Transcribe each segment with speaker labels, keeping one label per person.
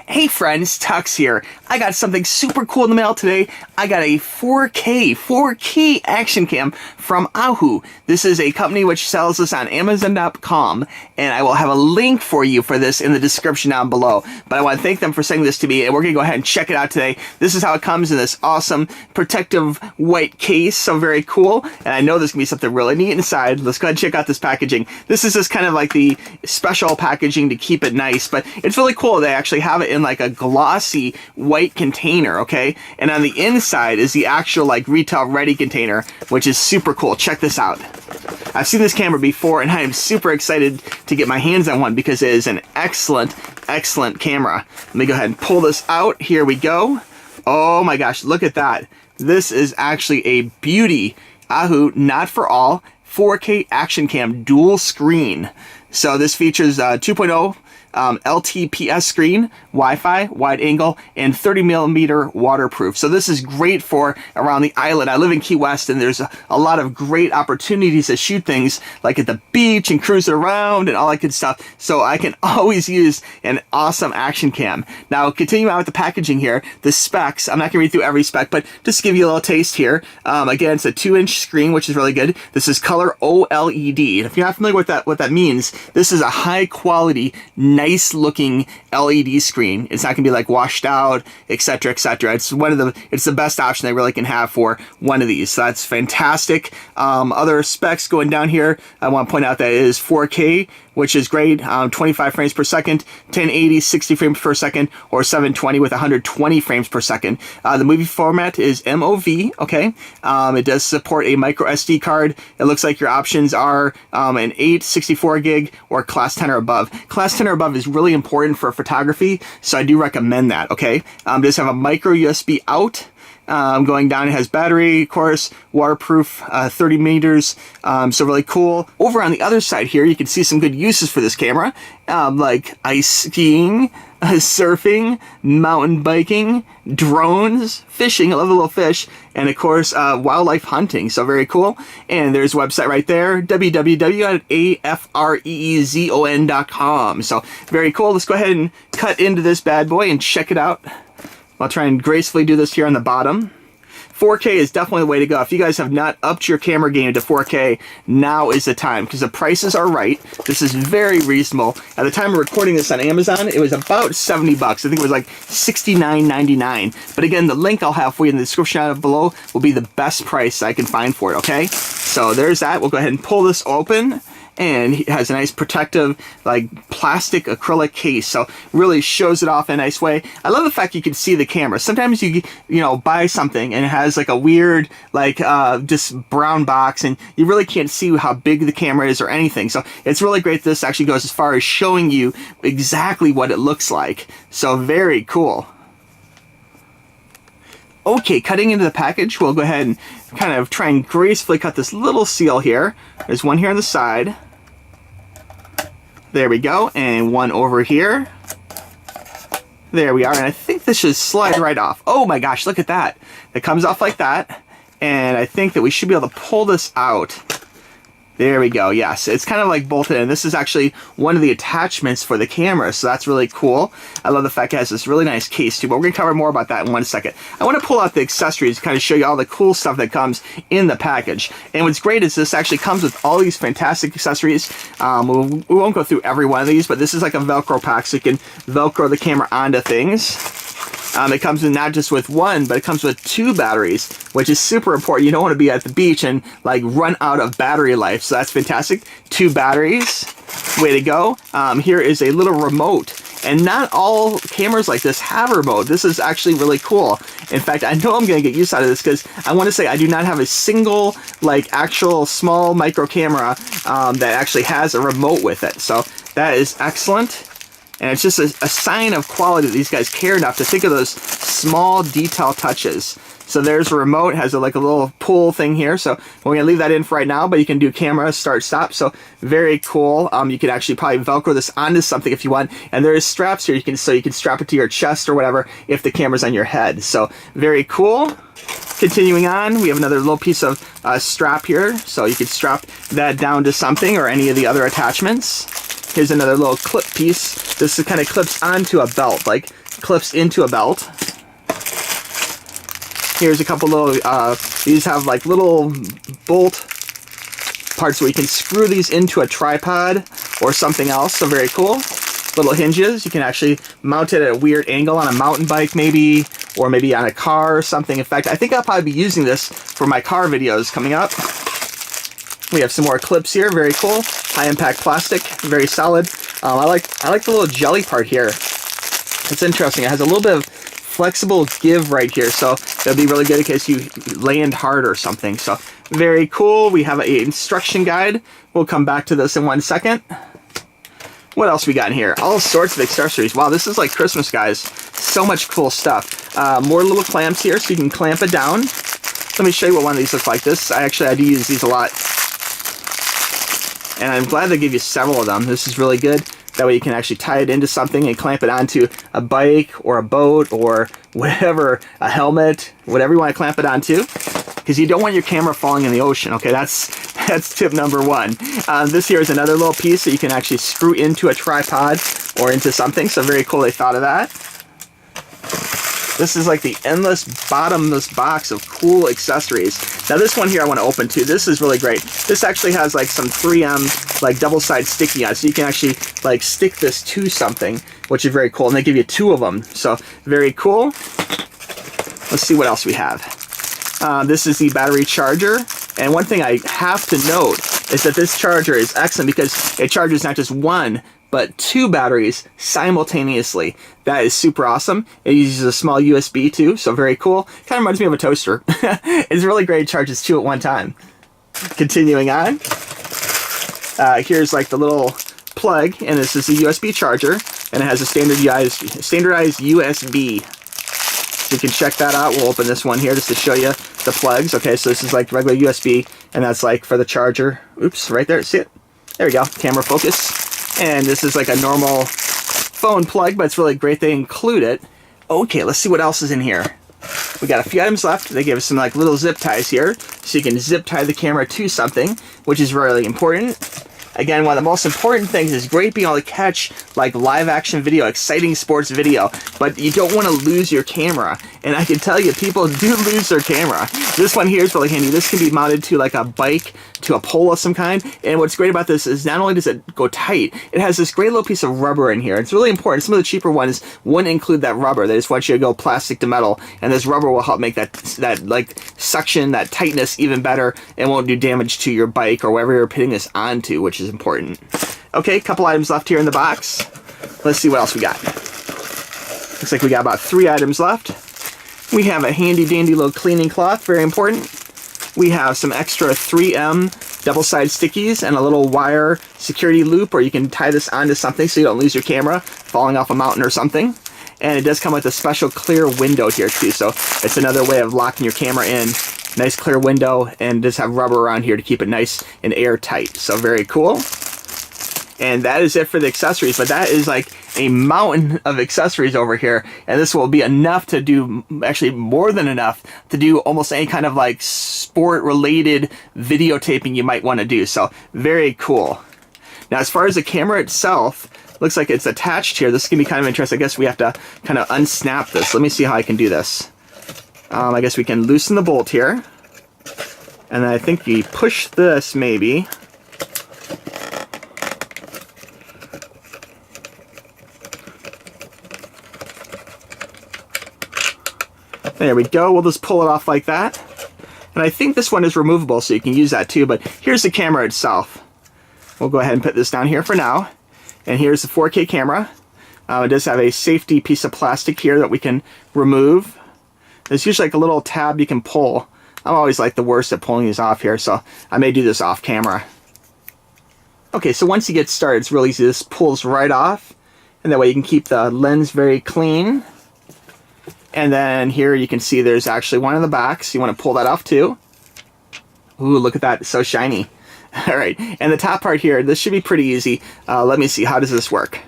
Speaker 1: Hey friends, TUXX here. I got something super cool in the mail today. I got a 4K action cam from AIQIU. This is a company which sells this on Amazon.com, and I will have a link for you for this in the description down below. But I want to thank them for sending this to me, and we're going to go ahead and check it out today. This is how it comes in this awesome protective white case, so very cool. And I know there's going to be something really neat inside. Let's go ahead and check out this packaging. This is just kind of like the special packaging to keep it nice, but it's really cool. They actually have it in like a glossy white container, okay? And on the inside is the actual like retail ready container, which is super cool. Check this out. I've seen this camera before and I am super excited to get my hands on one because it is an excellent camera. Let me go ahead and pull this out. Here we go. Oh my gosh, look at that. This is actually a beauty. AIQIU, not for all, 4K action cam dual screen. So this features 2.0 LTPS screen, Wi-Fi, wide angle, and 30mm waterproof. So this is great for around the island. I live in Key West, and there's a lot of great opportunities to shoot things like at the beach and cruise around and all that good stuff. So I can always use an awesome action cam. Now, continuing on with the packaging here, the specs, I'm not gonna read through every spec, but just to give you a little taste here. Again, it's a 2-inch screen, which is really good. This is color OLED. If you're not familiar with what that means, this is a high quality, nice looking LED screen. It's not gonna be like washed out, etc., etc. It's the best option they really can have for one of these. So that's fantastic. Other specs going down here, I want to point out that it is 4K, which is great. 25 frames per second, 1080, 60 frames per second, or 720 with 120 frames per second. The movie format is MOV, okay? It does support a micro SD card. It looks like your options are an 8, 64 gig, or class 10 or above. Class 10 or above is really important for photography, so I do recommend that, okay? It does have a micro USB out. Going down, it has battery, of course, waterproof, 30 meters, so really cool. Over on the other side here, you can see some good uses for this camera, like ice skiing, surfing, mountain biking, drones, fishing, I love the little fish, and of course, wildlife hunting, so very cool. And there's a website right there, www.afreezon.com, so very cool. Let's go ahead and cut into this bad boy and check it out. I'll try and gracefully do this here on the bottom. 4K is definitely the way to go. If you guys have not upped your camera game to 4K, now is the time because the prices are right. This is very reasonable. At the time of recording this on Amazon, it was about 70 bucks. I think it was like $69.99. But again, the link I'll have for you in the description down below will be the best price I can find for it, okay? So there's that. We'll go ahead and pull this open. And it has a nice protective, like, plastic acrylic case, so really shows it off in a nice way. I love the fact you can see the camera. Sometimes you buy something and it has like a weird, like, just brown box, and you really can't see how big the camera is or anything. So it's really great this actually goes as far as showing you exactly what it looks like. So very cool. Okay, cutting into the package, we'll go ahead and kind of try and gracefully cut this little seal here. There's one here on the side. There we go, and one over here. There we are, and I think this should slide right off. Oh my gosh, look at that. It comes off like that, and I think that we should be able to pull this out. There we go, yes. It's kind of like bolted in. This is actually one of the attachments for the camera, so that's really cool. I love the fact it has this really nice case too, but we're going to cover more about that in one second. I want to pull out the accessories to kind of show you all the cool stuff that comes in the package. And what's great is this actually comes with all these fantastic accessories. We won't go through every one of these, but this is like a Velcro pack, so you can Velcro the camera onto things. It comes in not just with one, but it comes with 2 batteries, which is super important. You don't want to be at the beach and like run out of battery life. So that's fantastic. 2 batteries. Way to go. Here is a little remote. And not all cameras like this have a remote. This is actually really cool. In fact, I know I'm going to get use out of this because I want to say I do not have a single like actual small micro camera that actually has a remote with it. So that is excellent. And it's just a sign of quality that these guys care enough to think of those small detail touches. So there's a remote, has like a little pull thing here. So we're going to leave that in for right now, but you can do camera, start, stop. So very cool. You can actually probably Velcro this onto something if you want. And there is straps here, so you can strap it to your chest or whatever if the camera's on your head. So very cool. Continuing on, we have another little piece of strap here. So you can strap that down to something or any of the other attachments. Here's another little clip piece. This kind of clips onto a belt, like clips into a belt. Here's a couple little, these have like little bolt parts where you can screw these into a tripod or something else, so very cool. Little hinges, you can actually mount it at a weird angle on a mountain bike maybe, or maybe on a car or something. In fact, I think I'll probably be using this for my car videos coming up. We have some more clips here, very cool. High impact plastic, very solid. I like the little jelly part here. It's interesting, it has a little bit of flexible give right here, so that'll be really good in case you land hard or something. So very cool. We have an instruction guide. We'll come back to this in 1 second. What else we got in here? All sorts of accessories. Wow, this is like Christmas, guys. So much cool stuff. More little clamps here so you can clamp it down. Let me show you what one of these looks like. I do use these a lot. And I'm glad they give you several of them. This is really good. That way you can actually tie it into something and clamp it onto a bike or a boat or whatever, a helmet, whatever you want to clamp it onto. Because you don't want your camera falling in the ocean. Okay, that's tip number one. This here is another little piece that you can actually screw into a tripod or into something. So very cool they thought of that. This is like the endless bottomless box of cool accessories. Now this one here I want to open too. This is really great. This actually has like some 3M like double-sided sticky on it, so you can actually like stick this to something, which is very cool. And they give you 2 of them, so very cool. Let's see what else we have. This is the battery charger, and one thing I have to note is that this charger is excellent because it charges not just 1, but 2 batteries simultaneously. That is super awesome. It uses a small USB too, so very cool. Kind of reminds me of a toaster. It's really great, it charges 2 at one time. Continuing on. Here's like the little plug, and this is a USB charger, and it has a standardized USB. So you can check that out. We'll open this one here just to show you the plugs. Okay, so this is like regular USB, and that's like for the charger. Oops, right there, see it? There we go, camera focus. And this is like a normal phone plug, but it's really great they include it. Okay, let's see what else is in here. We got a few items left. They gave us some like little zip ties here, so you can zip tie the camera to something, which is really important. Again, one of the most important things is great being able to catch like live action video, exciting sports video, but you don't want to lose your camera. And I can tell you, people do lose their camera. This one here is really handy. This can be mounted to like a bike, to a pole of some kind. And what's great about this is not only does it go tight, it has this great little piece of rubber in here. It's really important. Some of the cheaper ones wouldn't include that rubber. They just want you to go plastic to metal, and this rubber will help make that like suction, that tightness even better, and won't do damage to your bike or wherever you're putting this onto, which is important. Okay, a couple items left here in the box. Let's see what else we got. Looks like we got about 3 items left. We have a handy dandy little cleaning cloth, very important. We have some extra 3M double-sided stickies and a little wire security loop where you can tie this onto something so you don't lose your camera falling off a mountain or something. And it does come with a special clear window here too, so it's another way of locking your camera in. Nice clear window, and does have rubber around here to keep it nice and airtight. So very cool. And that is it for the accessories, but that is like a mountain of accessories over here, and this will be enough to do, actually more than enough to do almost any kind of like sport related videotaping you might want to do. So very cool. Now as far as the camera itself, looks like it's attached here. This can be kind of interesting. I guess we have to kind of unsnap this. Let me see how I can do this. I guess we can loosen the bolt here, and then I think you push this maybe. There we go. We'll just pull it off like that. And I think this one is removable, so you can use that too, but here's the camera itself. We'll go ahead and put this down here for now. And here's the 4K camera. It does have a safety piece of plastic here that we can remove. There's usually like a little tab you can pull. I'm always like the worst at pulling these off here, so I may do this off camera. Okay, so once you get started, it's really easy. This pulls right off, and that way you can keep the lens very clean. And then here you can see there's actually one in the back, so you want to pull that off too. Ooh, look at that, it's so shiny. All right, and the top part here, this should be pretty easy. Let me see, how does this work?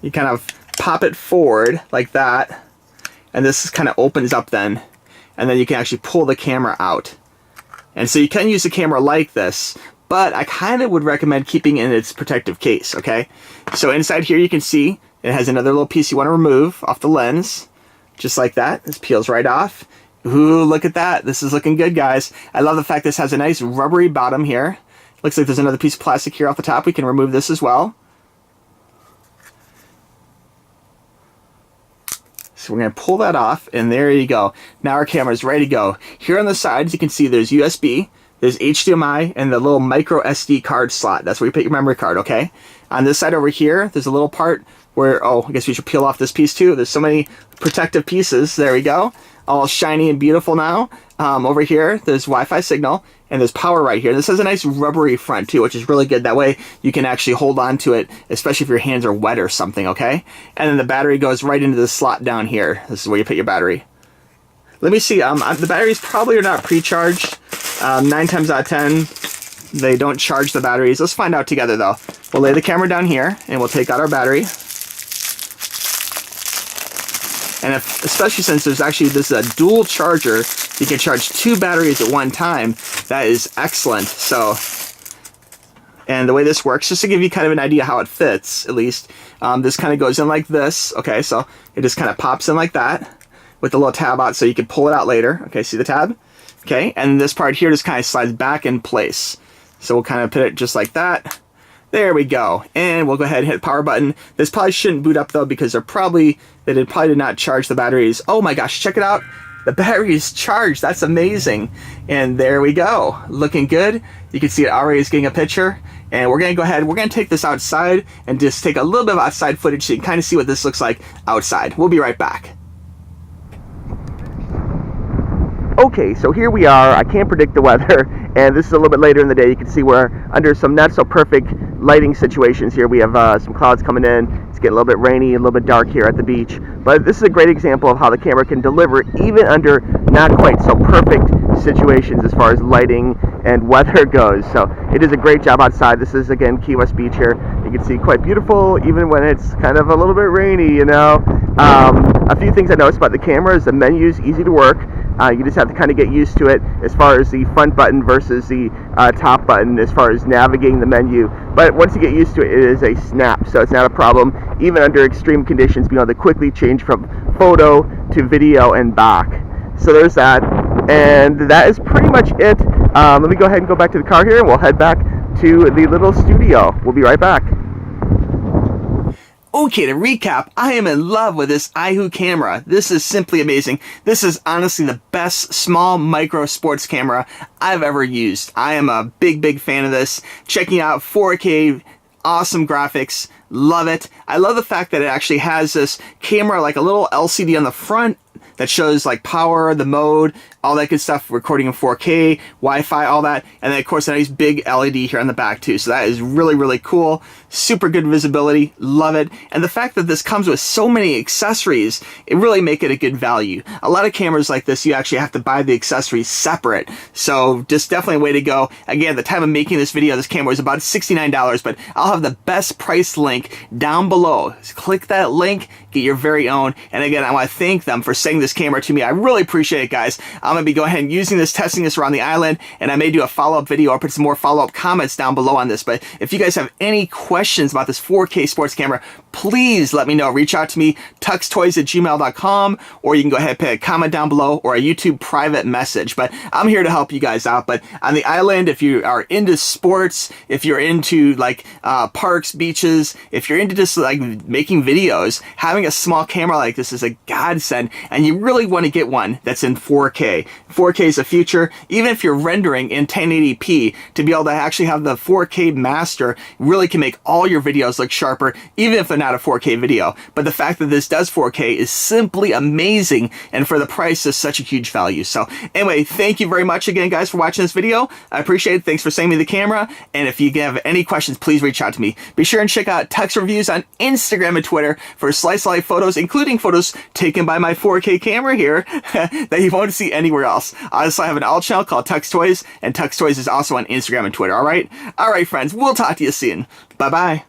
Speaker 1: You kind of pop it forward like that, and this kind of opens up then, and then you can actually pull the camera out. And so you can use the camera like this, but I kind of would recommend keeping it in its protective case, okay? So inside here you can see it has another little piece you want to remove off the lens, just like that. This peels right off. Ooh, look at that. This is looking good, guys. I love the fact this has a nice rubbery bottom here. Looks like there's another piece of plastic here off the top. We can remove this as well. So we're going to pull that off, and there you go. Now our camera is ready to go. Here on the sides, you can see there's USB, there's HDMI, and the little micro SD card slot. That's where you put your memory card, okay? On this side over here, there's a little part where, oh, I guess we should peel off this piece too. There's so many protective pieces. There we go. All shiny and beautiful now. Over here, there's Wi-Fi signal, and there's power right here. This has a nice rubbery front too, which is really good. That way you can actually hold on to it, especially if your hands are wet or something, okay? And then the battery goes right into the slot down here. This is where you put your battery. Let me see, the batteries probably are not pre-charged. 9 times out of 10, they don't charge the batteries. Let's find out together though. We'll lay the camera down here, and we'll take out our battery. And especially since this is a dual charger, you can charge 2 batteries at one time. That is excellent. So, and the way this works, just to give you kind of an idea how it fits, at least, this kind of goes in like this. Okay, so it just kind of pops in like that with the little tab out, so you can pull it out later. Okay, see the tab? Okay, and this part here just kind of slides back in place. So we'll kind of put it just like that. There we go. And we'll go ahead and hit the power button. This probably shouldn't boot up though, because they probably did not charge the batteries. Oh my gosh, check it out. The battery is charged. That's amazing. And there we go. Looking good. You can see it already is getting a picture. And we're going to go ahead. We're going to take this outside and just take a little bit of outside footage so you can kind of see what this looks like outside. We'll be right back. Okay, so here we are. I can't predict the weather, and this is a little bit later in the day. You can see we're under some not so perfect lighting situations here. We have some clouds coming in. It's getting a little bit rainy, a little bit dark here at the beach. But this is a great example of how the camera can deliver even under not quite so perfect situations as far as lighting and weather goes. So it is a great job outside. This is, again, Key West Beach here. You can see quite beautiful even when it's kind of a little bit rainy, you know. A few things I noticed about the camera is the menu is easy to work. You just have to kind of get used to it as far as the front button versus the top button as far as navigating the menu. But once you get used to it, it is a snap, so it's not a problem. Even under extreme conditions, being able to quickly change from photo to video and back. So there's that, and that is pretty much it. Let me go ahead and go back to the car here, and we'll head back to the little studio. We'll be right back. Okay, to recap, I am in love with this AIQIU camera. This is simply amazing. This is honestly the best small micro sports camera I've ever used. I am a big fan of this. Checking out 4K, awesome graphics, love it. I love the fact that it actually has this camera, like a little LCD on the front that shows like power, the mode, all that good stuff, recording in 4K, Wi-Fi, all that, and then of course a nice big LED here on the back too. So that is really cool. Super good visibility, love it. And the fact that this comes with so many accessories, it really make it a good value. A lot of cameras like this, you actually have to buy the accessories separate. So just definitely a way to go. Again, at the time of making this video, this camera was about $69, but I'll have the best price link down below. So click that link, get your very own. And again, I want to thank them for sending this camera to me. I really appreciate it, guys. I'm going to be going ahead and using this, testing this around the island, and I may do a follow-up video or put some more follow-up comments down below on this. But if you guys have any questions about this 4K sports camera, please let me know. Reach out to me, tuxtoys@gmail.com, or you can go ahead and put a comment down below or a YouTube private message. But I'm here to help you guys out. But on the island, if you are into sports, if you're into like parks, beaches, if you're into just like making videos, having a small camera like this is a godsend, and you really want to get one that's in 4K. 4K is the future. Even if you're rendering in 1080p, to be able to actually have the 4K master really can make all your videos look sharper, even if they're not a 4K video. But the fact that this does 4K is simply amazing, and for the price is such a huge value. So anyway, thank you very much again, guys, for watching this video. I appreciate it. Thanks for sending me the camera, and if you have any questions, please reach out to me. Be sure and check out TUXX Reviews on Instagram and Twitter for slice of life photos, including photos taken by my 4K camera here that you won't see anywhere else. I also have an alt channel called TUXX Toys, and TUXX Toys is also on Instagram and Twitter. All right, friends, we'll talk to you soon. Bye-bye.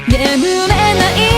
Speaker 2: 眠れない